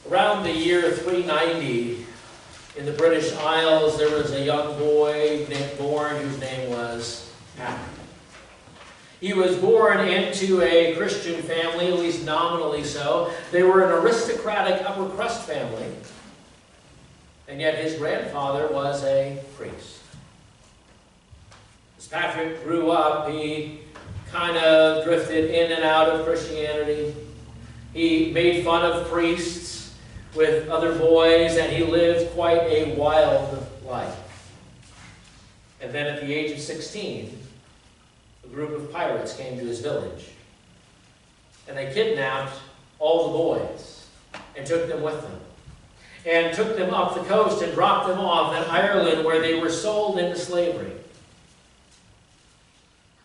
Around the year 390, in the British Isles, there was a young boy born whose name was Patrick. He was born into a Christian family, at least nominally so. They were an aristocratic upper crust family, and yet his grandfather was a priest. As Patrick grew up, he kind of drifted in and out of Christianity. He made fun of priests with other boys, and he lived quite a wild life. And then at the age of 16, a group of pirates came to his village, and they kidnapped all the boys and took them with them, and took them up the coast and dropped them off in Ireland, where they were sold into slavery.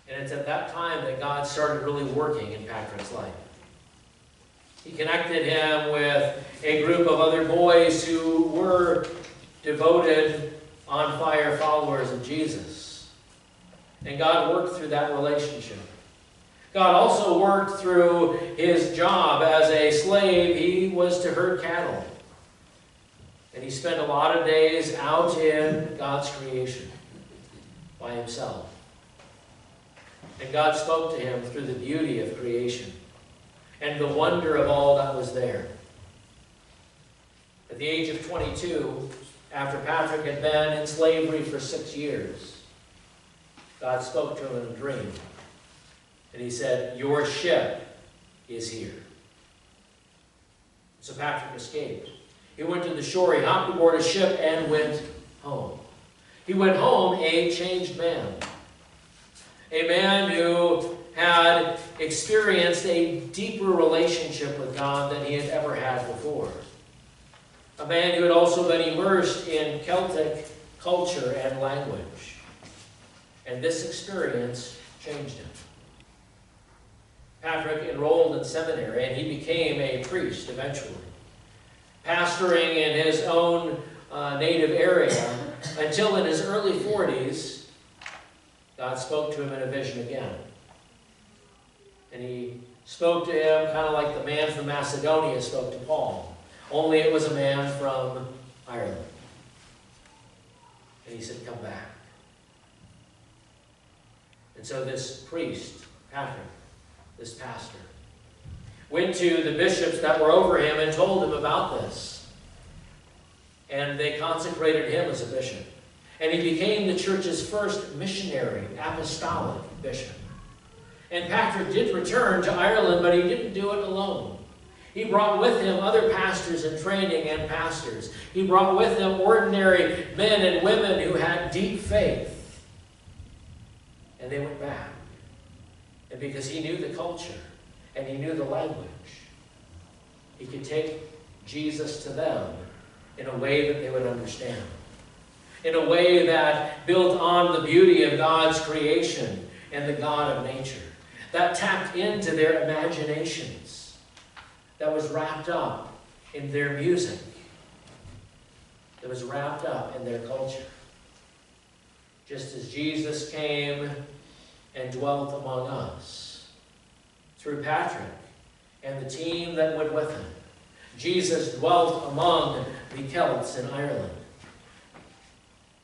And it's at that time that God started really working in Patrick's life. He connected him with a group of other boys who were devoted, on-fire followers of Jesus. And God worked through that relationship. God also worked through his job as a slave. He was to herd cattle. And he spent a lot of days out in God's creation by himself. And God spoke to him through the beauty of creation and the wonder of all that was there. At the age of 22, after Patrick had been in slavery for 6 years, God spoke to him in a dream. And he said, "Your ship is here." So Patrick escaped. He went to the shore, he hopped aboard a ship and went home. He went home a changed man. A man who had experienced a deeper relationship with God than he had ever had before. A man who had also been immersed in Celtic culture and language. And this experience changed him. Patrick enrolled in seminary, and he became a priest eventually, pastoring in his own native area until in his early 40s, God spoke to him in a vision again. And he spoke to him kind of like the man from Macedonia spoke to Paul, only it was a man from Ireland. And he said, "Come back." And so this priest, Patrick, this pastor, went to the bishops that were over him and told him about this. And they consecrated him as a bishop. And he became the church's first missionary, apostolic bishop. And Patrick did return to Ireland, but he didn't do it alone. He brought with him other pastors in training and pastors. He brought with him ordinary men and women who had deep faith. And they went back. And because he knew the culture and he knew the language, he could take Jesus to them in a way that they would understand. In a way that built on the beauty of God's creation and the God of nature. That tapped into their imaginations. That was wrapped up in their music. That was wrapped up in their culture. Just as Jesus came and dwelt among us through Patrick and the team that went with him. Jesus dwelt among the Celts in Ireland.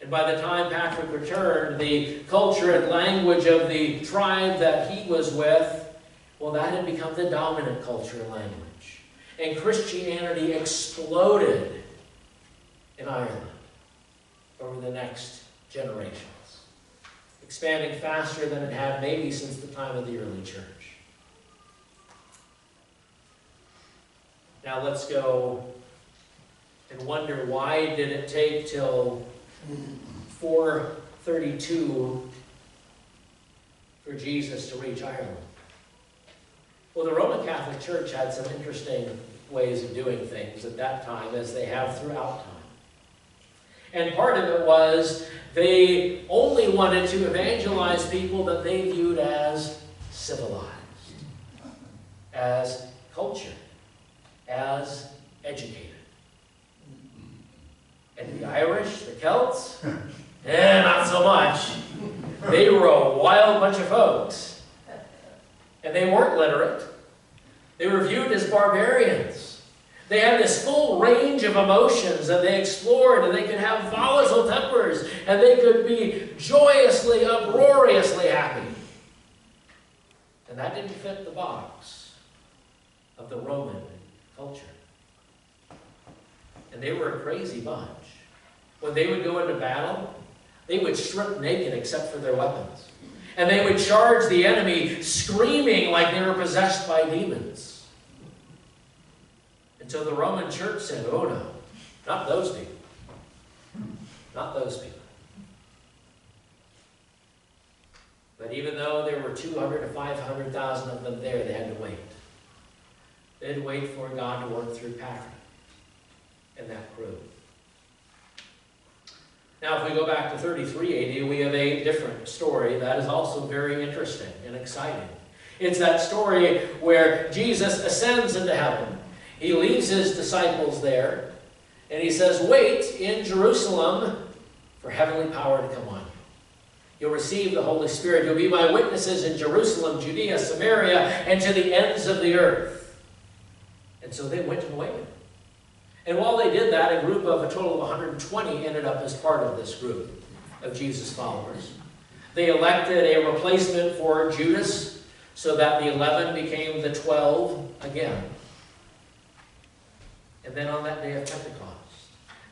And by the time Patrick returned, the culture and language of the tribe that he was with, well, that had become the dominant culture and language. And Christianity exploded in Ireland over the next generations, expanding faster than it had maybe since the time of the early church. Now let's go and wonder, why did it take till 432 for Jesus to reach Ireland? Well, the Roman Catholic Church had some interesting ways of doing things at that time, as they have throughout time. And part of it was they only wanted to evangelize people that they viewed as civilized, as cultured, as educated. And the Irish, the Celts, not so much. They were a wild bunch of folks. And they weren't literate. They were viewed as barbarians. They had this full range of emotions that they explored, and they could have volatile tempers, and they could be joyously, uproariously happy. And that didn't fit the box of the Roman culture. And they were a crazy bunch. When they would go into battle, they would strip naked except for their weapons. And they would charge the enemy screaming like they were possessed by demons. Until the Roman church said, oh no, not those people. Not those people. But even though there were 200 to 500,000 of them there, they had to wait. They had to wait for God to work through Patrick and that crew. Now, if we go back to 33 AD, we have a different story that is also very interesting and exciting. It's that story where Jesus ascends into heaven. He leaves his disciples there, and he says, wait in Jerusalem for heavenly power to come on you. You'll receive the Holy Spirit. You'll be my witnesses in Jerusalem, Judea, Samaria, and to the ends of the earth. And so they went and waited. And while they did that, a group of a total of 120 ended up as part of this group of Jesus followers. They elected a replacement for Judas so that the 11 became the 12 again. And then on that day of Pentecost,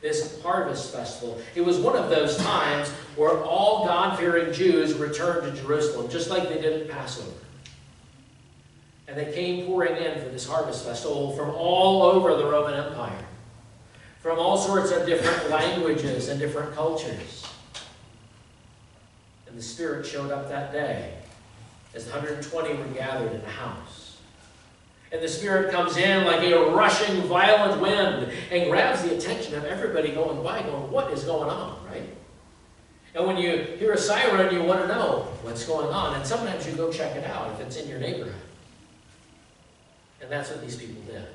this harvest festival, it was one of those times where all God-fearing Jews returned to Jerusalem, just like they did at Passover. And they came pouring in for this harvest festival from all over the Roman Empire, from all sorts of different languages and different cultures. And the Spirit showed up that day as the 120 were gathered in a house. And the Spirit comes in like a rushing, violent wind and grabs the attention of everybody going by, going, what is going on, right? And when you hear a siren, you want to know what's going on. And sometimes you go check it out if it's in your neighborhood. And that's what these people did.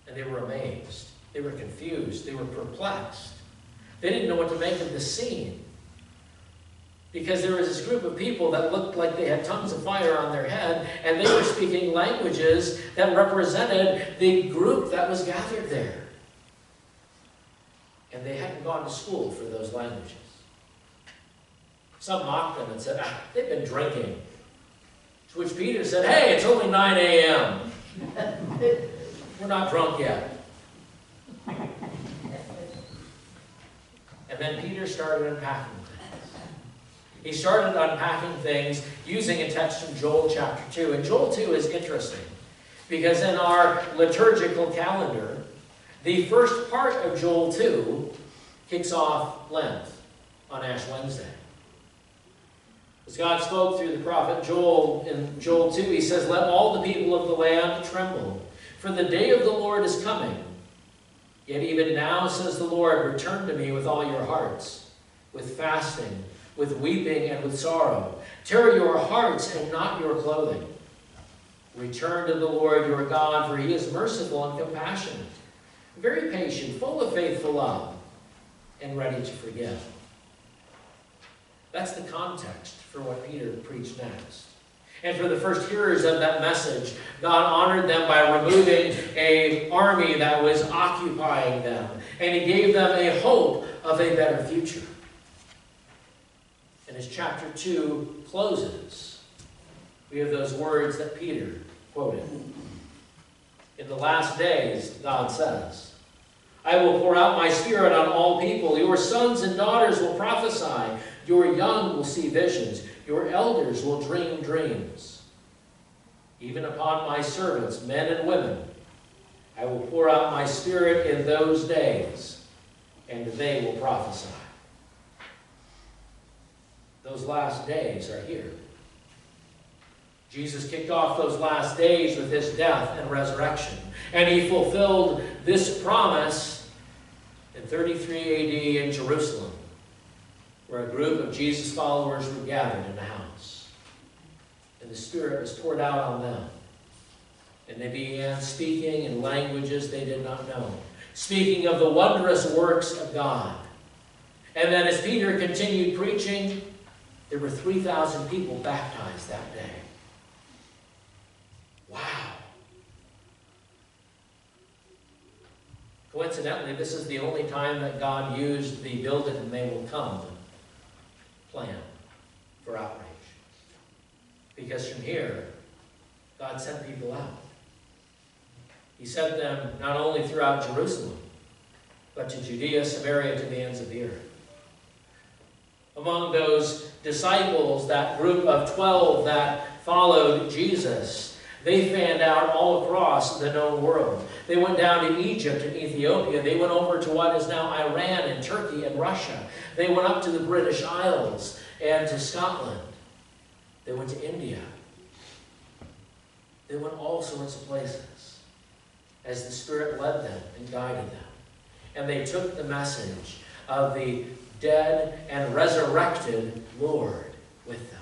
And they were amazed. They were confused. They were perplexed. They didn't know what to make of this scene. Because there was this group of people that looked like they had tongues of fire on their head, and they were speaking languages that represented the group that was gathered there. And they hadn't gone to school for those languages. Some mocked them and said, they've been drinking. To which Peter said, hey, it's only 9 a.m. We're not drunk yet. And then Peter started unpacking things. He started unpacking things using a text from Joel chapter 2. And Joel 2 is interesting because in our liturgical calendar, the first part of Joel 2 kicks off Lent on Ash Wednesday. As God spoke through the prophet Joel in Joel 2, he says, let all the people of the land tremble, for the day of the Lord is coming. Yet even now, says the Lord, return to me with all your hearts, with fasting, with weeping, and with sorrow. Tear your hearts and not your clothing. Return to the Lord your God, for he is merciful and compassionate, very patient, full of faithful love, and ready to forgive. That's the context for what Peter preached next. And for the first hearers of that message, God honored them by removing an army that was occupying them. And he gave them a hope of a better future. And as chapter 2 closes, we have those words that Peter quoted. In the last days, God says, I will pour out my Spirit on all people. Your sons and daughters will prophesy. Your young will see visions. Your elders will dream dreams. Even upon my servants, men and women, I will pour out my Spirit in those days, and they will prophesy. Those last days are here. Jesus kicked off those last days with his death and resurrection. And he fulfilled this promise in 33 AD in Jerusalem, where a group of Jesus followers were gathered in a house. And the Spirit was poured out on them. And they began speaking in languages they did not know, speaking of the wondrous works of God. And then as Peter continued preaching, there were 3,000 people baptized that day. Wow. Coincidentally, this is the only time that God used the build it and they will come plan for outreach. Because from here, God sent people out. He sent them not only throughout Jerusalem, but to Judea, Samaria, to the ends of the earth. Among those disciples, that group of 12 that followed Jesus, they fanned out all across the known world. They went down to Egypt and Ethiopia. They went over to what is now Iran and Turkey and Russia. They went up to the British Isles and to Scotland. They went to India. They went all sorts of places as the Spirit led them and guided them. And they took the message of the dead and resurrected Lord with them.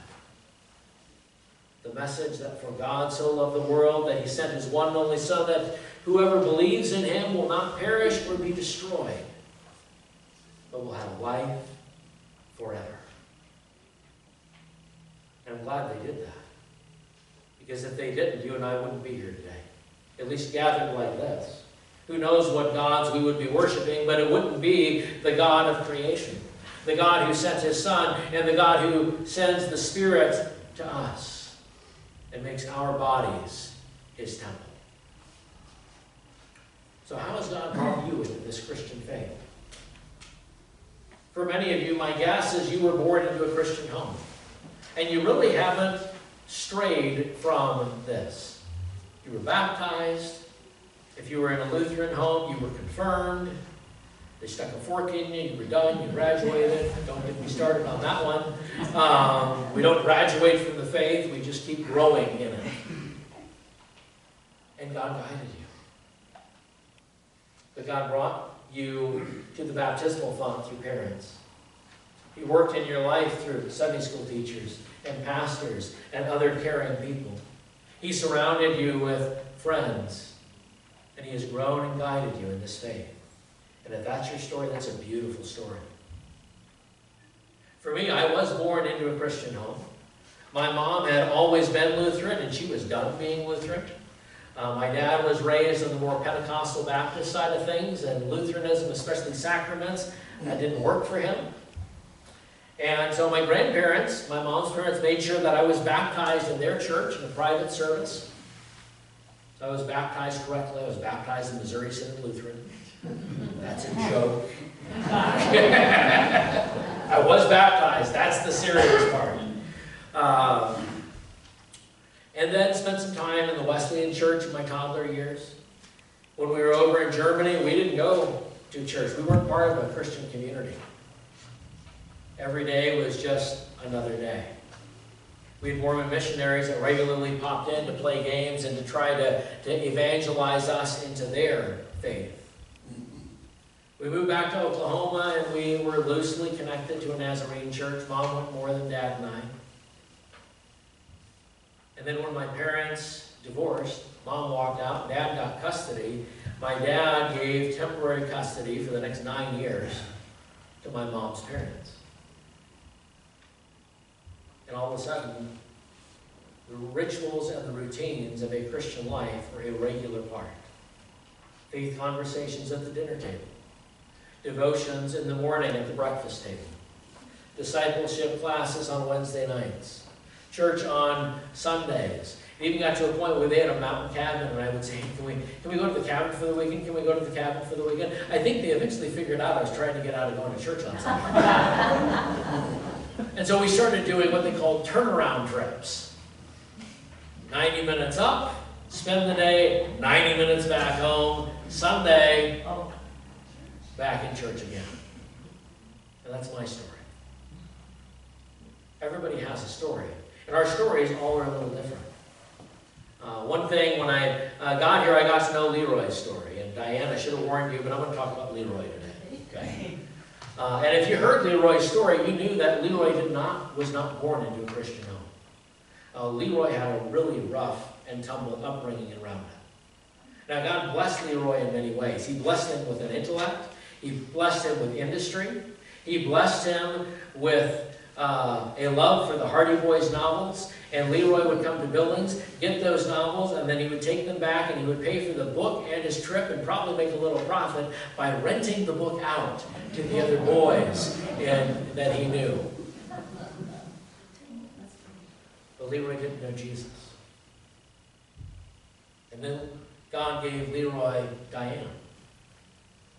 The message that for God so loved the world that he sent his one and only Son, that whoever believes in him will not perish or be destroyed, but will have life forever. And I'm glad they did that. Because if they didn't, you and I wouldn't be here today. At least gathered like this. Who knows what gods we would be worshiping, but it wouldn't be the God of creation. The God who sent his Son, and the God who sends the Spirit to us and makes our bodies his temple. So how has God brought you into this Christian faith? For many of you, my guess is you were born into a Christian home. And you really haven't strayed from this. You were baptized. If you were in a Lutheran home, you were confirmed. They stuck a fork in you, you were done, you graduated. Don't get me started on that one. We don't graduate from the faith, we just keep growing in it. And God guided you. But God brought you to the baptismal font through parents. He worked in your life through Sunday school teachers and pastors and other caring people. He surrounded you with friends, and he has grown and guided you in this faith. And if that's your story, that's a beautiful story. For me, I was born into a Christian home. My mom had always been Lutheran, and she was done being Lutheran. My dad was raised on the more Pentecostal Baptist side of things, and Lutheranism, especially sacraments, that didn't work for him. And so my grandparents, my mom's parents, made sure that I was baptized in their church in a private service. So I was baptized correctly. I was baptized in Missouri Synod Lutheran. That's a joke. I was baptized. That's the serious part. And then spent some time in the Wesleyan church in my toddler years. When we were over in Germany, we didn't go to church. We weren't part of a Christian community. Every day was just another day. We had Mormon missionaries that regularly popped in to play games and to try to evangelize us into their faith. We moved back to Oklahoma, and we were loosely connected to a Nazarene church. Mom went more than Dad and I. And then when my parents divorced, Mom walked out, Dad got custody. My dad gave temporary custody for the next 9 years to my mom's parents. And all of a sudden, the rituals and the routines of a Christian life were a regular part. Faith conversations at the dinner table. Devotions in the morning at the breakfast table. Discipleship classes on Wednesday nights. Church on Sundays. It even got to a point where they had a mountain cabin, and I would say, can we go to the cabin for the weekend? Can we go to the cabin for the weekend? I think they eventually figured out I was trying to get out of going to church on Sunday. And so we started doing what they called turnaround trips. 90 minutes up, spend the day, 90 minutes back home, Sunday, back in church again. And that's my story. Everybody has a story. And our stories all are a little different. One thing, when I got here, I got to know Leroy's story. And Diane, I should have warned you, but I'm going to talk about Leroy today. Okay? And if you heard Leroy's story, you knew that Leroy was not born into a Christian home. Leroy had a really rough and tumble upbringing around him. Now, God blessed Leroy in many ways. He blessed him with an intellect. He blessed him with industry. He blessed him with a love for the Hardy Boys novels, and Leroy would come to Billings, get those novels, and then he would take them back and he would pay for the book and his trip and probably make a little profit by renting the book out to the other boys that he knew. But Leroy didn't know Jesus. And then God gave Leroy Diana.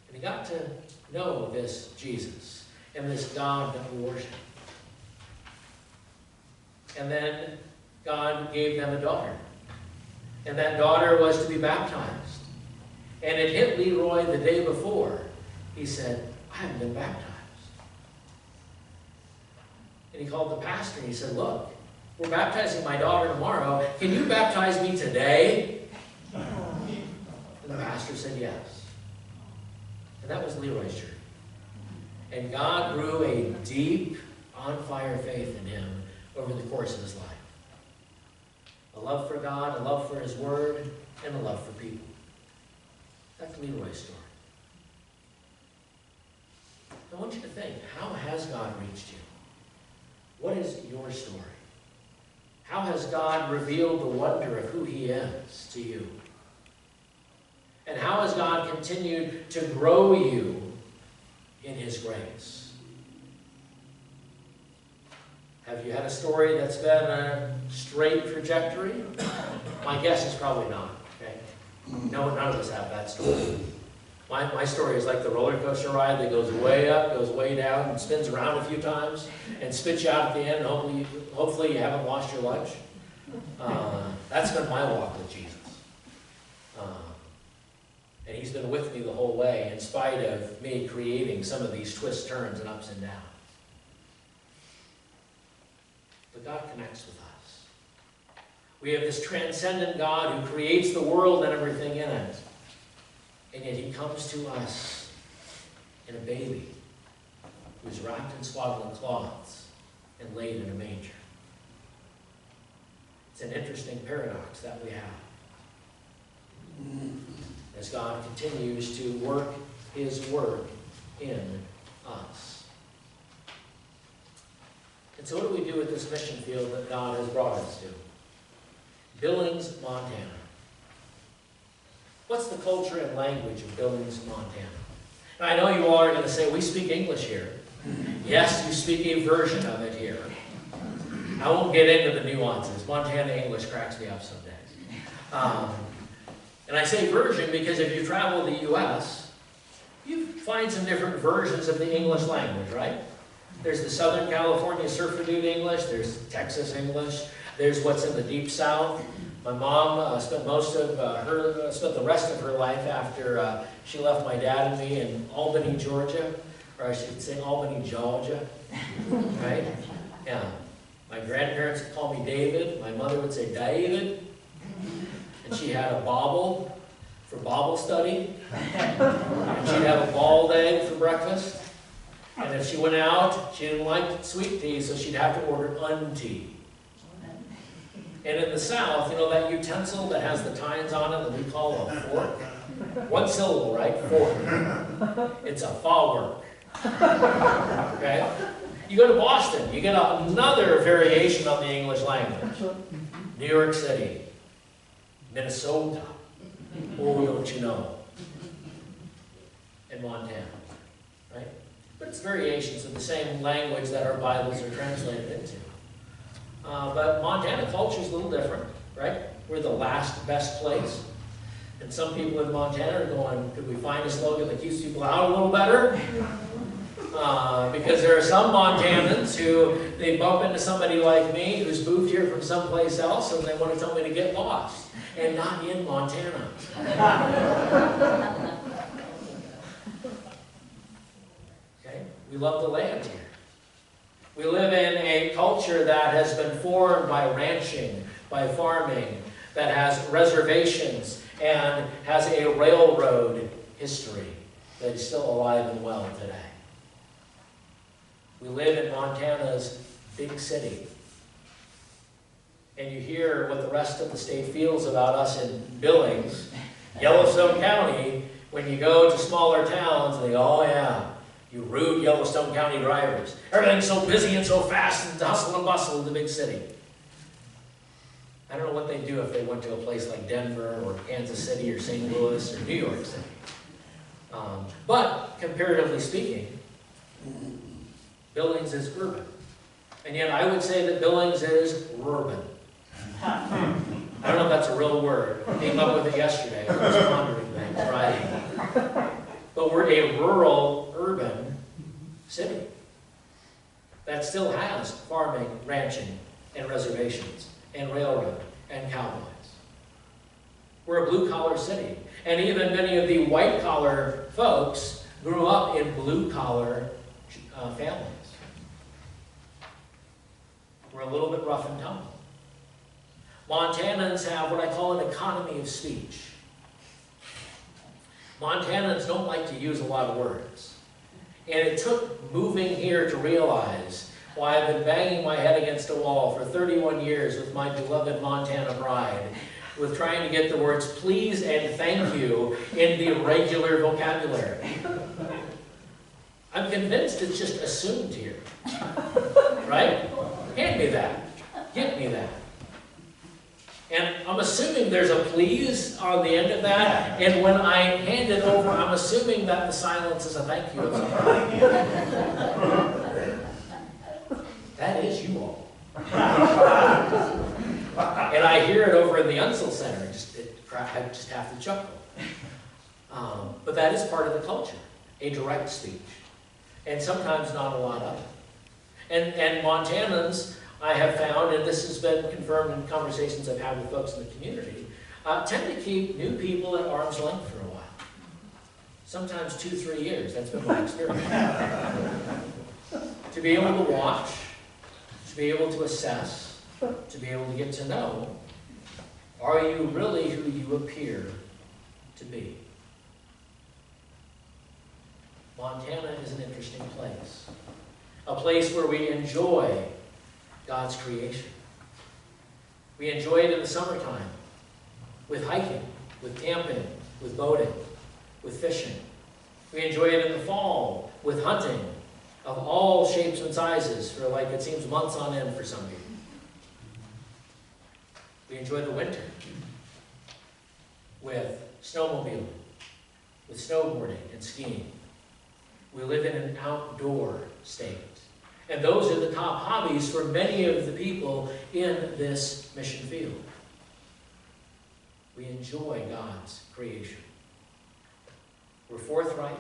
And he got to know this Jesus and this God that we worship. And then God gave them a daughter. And that daughter was to be baptized. And it hit Leroy the day before. He said, I haven't been baptized. And he called the pastor and he said, look, we're baptizing my daughter tomorrow. Can you baptize me today? And the pastor said yes. And that was Leroy's journey. And God grew a deep, on-fire faith in him over the course of his life. A love for God, a love for his word, and a love for people. That's Leroy's story. I want you to think, how has God reached you? What is your story? How has God revealed the wonder of who he is to you? And how has God continued to grow you in his grace? Have you had a story that's been a straight trajectory? My guess is probably not. Okay? No, none of us have that story. My story is like the roller coaster ride that goes way up, goes way down, and spins around a few times, and spits you out at the end, and hopefully you haven't lost your lunch. That's been my walk with Jesus. And he's been with me the whole way, in spite of me creating some of these twists, turns, and ups and downs. But God connects with us. We have this transcendent God who creates the world and everything in it. And yet he comes to us in a baby who's wrapped in swaddling cloths and laid in a manger. It's an interesting paradox that we have. As God continues to work his work in us. And so what do we do with this mission field that God has brought us to? Billings, Montana. What's the culture and language of Billings, Montana? Now, I know you all are going to say, we speak English here. Yes, you speak a version of it here. I won't get into the nuances. Montana English cracks me up some days. And I say version because if you travel the U.S., you find some different versions of the English language, right? There's the Southern California Surfer Dude English. There's Texas English. There's what's in the Deep South. My mom spent spent the rest of her life after she left my dad and me in Albany, Georgia, or I should say Albany, Georgia, right? Yeah. My grandparents would call me David. My mother would say David. And she had a bauble for Bible study. And she'd have a bald egg for breakfast. And if she went out, she didn't like sweet tea, so she'd have to order untea. And in the South, you know that utensil that has the tines on it that we call a fork? One syllable, right? Fork. It's a fork. Okay? You go to Boston, you get another variation on the English language. New York City. Minnesota. Oh, don't you know? And Montana. Right? But it's variations of the same language that our Bibles are translated into. But Montana culture is a little different, right? We're the last best place. And some people in Montana are going, could we find a slogan that keeps people out a little better? Because there are some Montanans who, they bump into somebody like me who's moved here from someplace else and they want to tell me to get lost. And not in Montana. Okay? We love the land here. We live in a culture that has been formed by ranching, by farming, that has reservations, and has a railroad history that is still alive and well today. We live in Montana's big city. And you hear what the rest of the state feels about us in Billings, Yellowstone County. When you go to smaller towns, they go, oh yeah, You rude Yellowstone County drivers. Everything's so busy and so fast and hustle and bustle in the big city. I don't know what they'd do if they went to a place like Denver or Kansas City or St. Louis or New York City. But comparatively speaking, Billings is urban. And yet I would say that Billings is urban. I don't know if that's a real word. I came up with it yesterday. I was pondering things, right? But we're a rural, urban city that still has farming, ranching, and reservations, and railroad, and cowboys. We're a blue-collar city. And even many of the white-collar folks grew up in blue-collar families. We're a little bit rough and tumble. Montanans have what I call an economy of speech. Montanans don't like to use a lot of words. And it took moving here to realize why I've been banging my head against a wall for 31 years with my beloved Montana bride, with trying to get the words please and thank you in the regular vocabulary. I'm convinced it's just assumed here. Right? Hand me that. Give me that. And I'm assuming there's a please on the end of that, and when I hand it over, I'm assuming that the silence is a thank you of some kind. That is you all. And I hear it over in the Unsel Center. I just have to chuckle. But that is part of the culture, a direct speech. And sometimes not a lot of it. And Montanans, I have found, and this has been confirmed in conversations I've had with folks in the community, tend to keep new people at arm's length for a while. Sometimes 2-3 years. That's been my experience. To be able to watch, to be able to assess, to be able to get to know, are you really who you appear to be? Montana is an interesting place. A place where we enjoy God's creation. We enjoy it in the summertime with hiking, with camping, with boating, with fishing. We enjoy it in the fall with hunting of all shapes and sizes for, like, it seems months on end for some people. We enjoy the winter with snowmobiling, with snowboarding and skiing. We live in an outdoor state. And those are the top hobbies for many of the people in this mission field. We enjoy God's creation. We're forthright.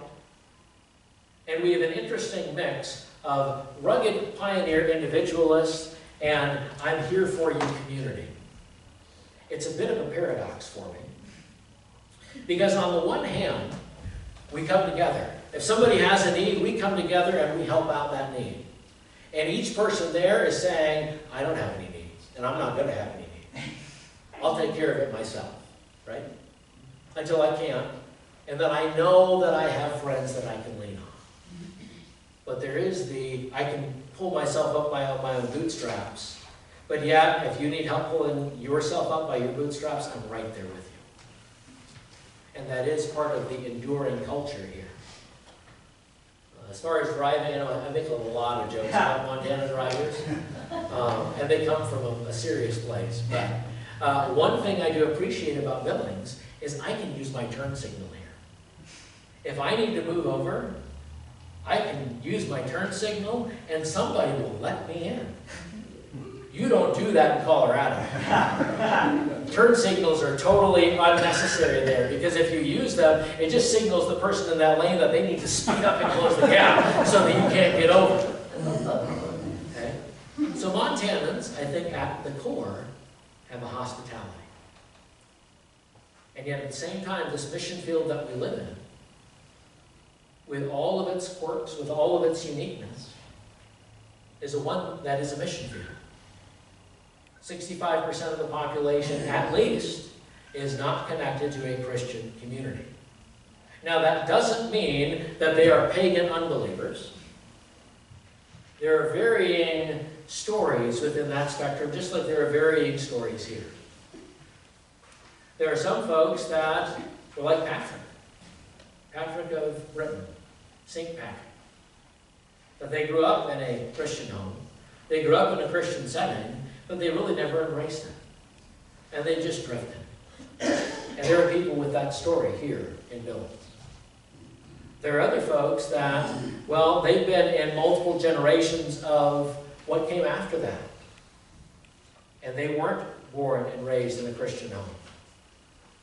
And we have an interesting mix of rugged pioneer individualists and I'm here for you community. It's a bit of a paradox for me. Because on the one hand, we come together. If somebody has a need, we come together and we help out that need. And each person there is saying, I don't have any needs, and I'm not going to have any needs. I'll take care of it myself, right? Until I can't. And then I know that I have friends that I can lean on. But there is I can pull myself up by my own bootstraps. But yet, if you need help pulling yourself up by your bootstraps, I'm right there with you. And that is part of the enduring culture here. As far as driving, I make a lot of jokes about Montana drivers, and they come from a serious place. But one thing I do appreciate about Billings is I can use my turn signal here. If I need to move over, I can use my turn signal, and somebody will let me in. You don't do that in Colorado. Turn signals are totally unnecessary there, because if you use them, it just signals the person in that lane that they need to speed up and close the gap so that you can't get over. Okay? So Montanans, I think at the core, have a hospitality. And yet at the same time, this mission field that we live in, with all of its quirks, with all of its uniqueness, is one that is a mission field. 65% of the population, at least, is not connected to a Christian community. Now, that doesn't mean that they are pagan unbelievers. There are varying stories within that spectrum, just like there are varying stories here. There are some folks that are like Patrick of Britain, St. Patrick. that they grew up in a Christian home, they grew up in a Christian setting, but they really never embraced it. And they just drifted. And there are people with that story here in Billings. There are other folks that, well, they've been in multiple generations of what came after that. And they weren't born and raised in a Christian home.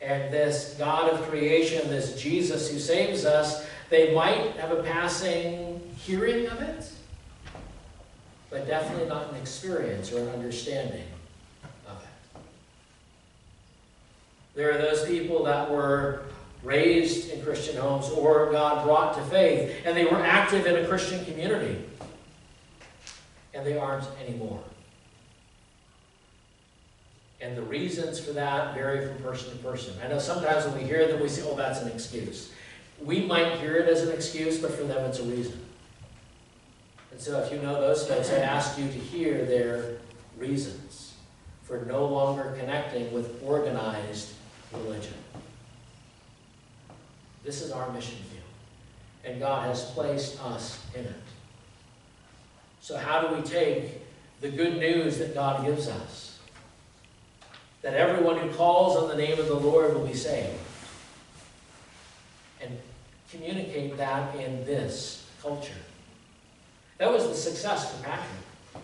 And this God of creation, this Jesus who saves us, they might have a passing hearing of it, but definitely not an experience or an understanding of it. There are those people that were raised in Christian homes or God brought to faith, and they were active in a Christian community, and they aren't anymore. And the reasons for that vary from person to person. I know sometimes when we hear them, we say, oh, that's an excuse. We might hear it as an excuse, but for them it's a reason. And so if you know those folks, I ask you to hear their reasons for no longer connecting with organized religion. This is our mission field, and God has placed us in it. So how do we take the good news that God gives us? That everyone who calls on the name of the Lord will be saved. And communicate that in this culture. That was the success for Patrick.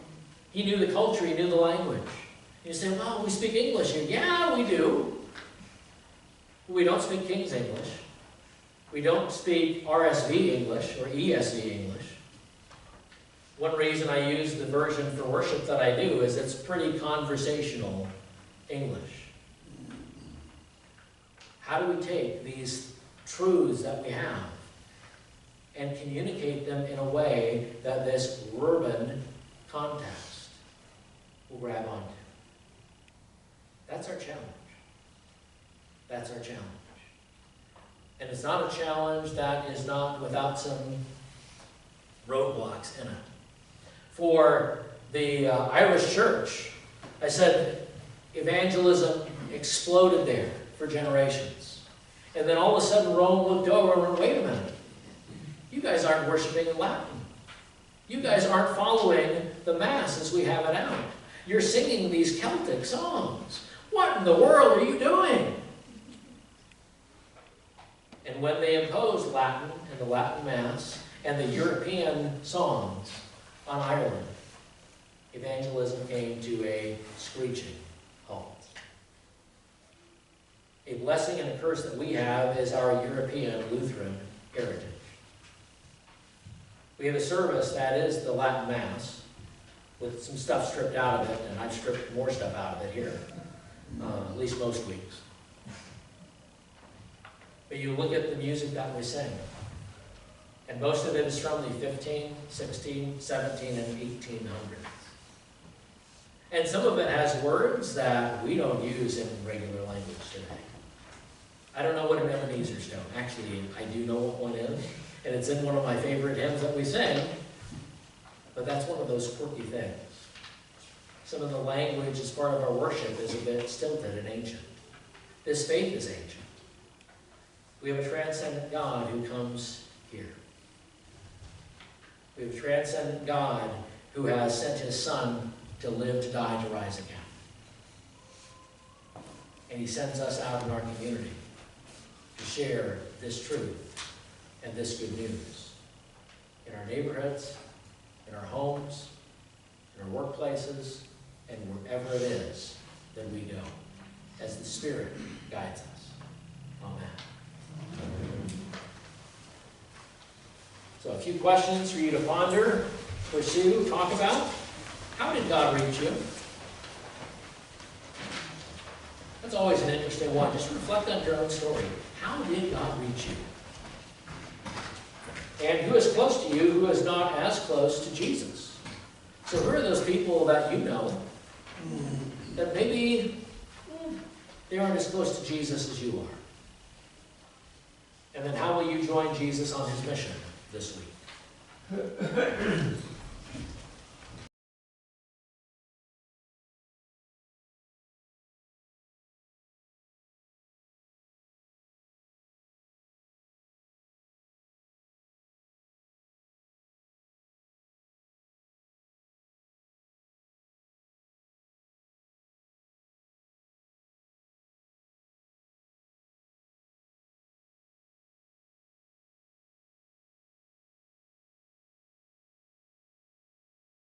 He knew the culture, he knew the language. You say, well, we speak English here. Yeah, we do. We don't speak King's English. We don't speak RSV English or ESV English. One reason I use the version for worship that I do is it's pretty conversational English. How do we take these truths that we have and communicate them in a way that this urban context will grab onto? That's our challenge. That's our challenge. And it's not a challenge that is not without some roadblocks in it. For the Irish church, I said evangelism exploded there for generations. And then all of a sudden Rome looked over and went, wait a minute. You guys aren't worshiping in Latin. You guys aren't following the Mass as we have it out. You're singing these Celtic songs. What in the world are you doing? And when they imposed Latin and the Latin Mass and the European songs on Ireland, evangelism came to a screeching halt. A blessing and a curse that we have is our European Lutheran heritage. We have a service that is the Latin Mass, with some stuff stripped out of it, and I've stripped more stuff out of it here, at least most weeks. But you look at the music that we sing, and most of it is from the 15, 16, 17, and 1800s. And some of it has words that we don't use in regular language today. I don't know what an Ebenezer stone. Actually, I do know what one is, and it's in one of my favorite hymns that we sing, but that's one of those quirky things. Some of the language as part of our worship is a bit stilted and ancient. This faith is ancient. We have a transcendent God who comes here. We have a transcendent God who has sent his Son to live, to die, to rise again. And he sends us out in our community to share this truth and this good news in our neighborhoods, in our homes, in our workplaces, and wherever it is that we go, as the Spirit guides us. Amen. So a few questions for you to ponder, pursue, talk about. How did God reach you? That's always an interesting one. Just reflect on your own story. How did God reach you? And who is close to you, who is not as close to Jesus? So who are those people that you know that maybe they aren't as close to Jesus as you are? And then how will you join Jesus on his mission this week?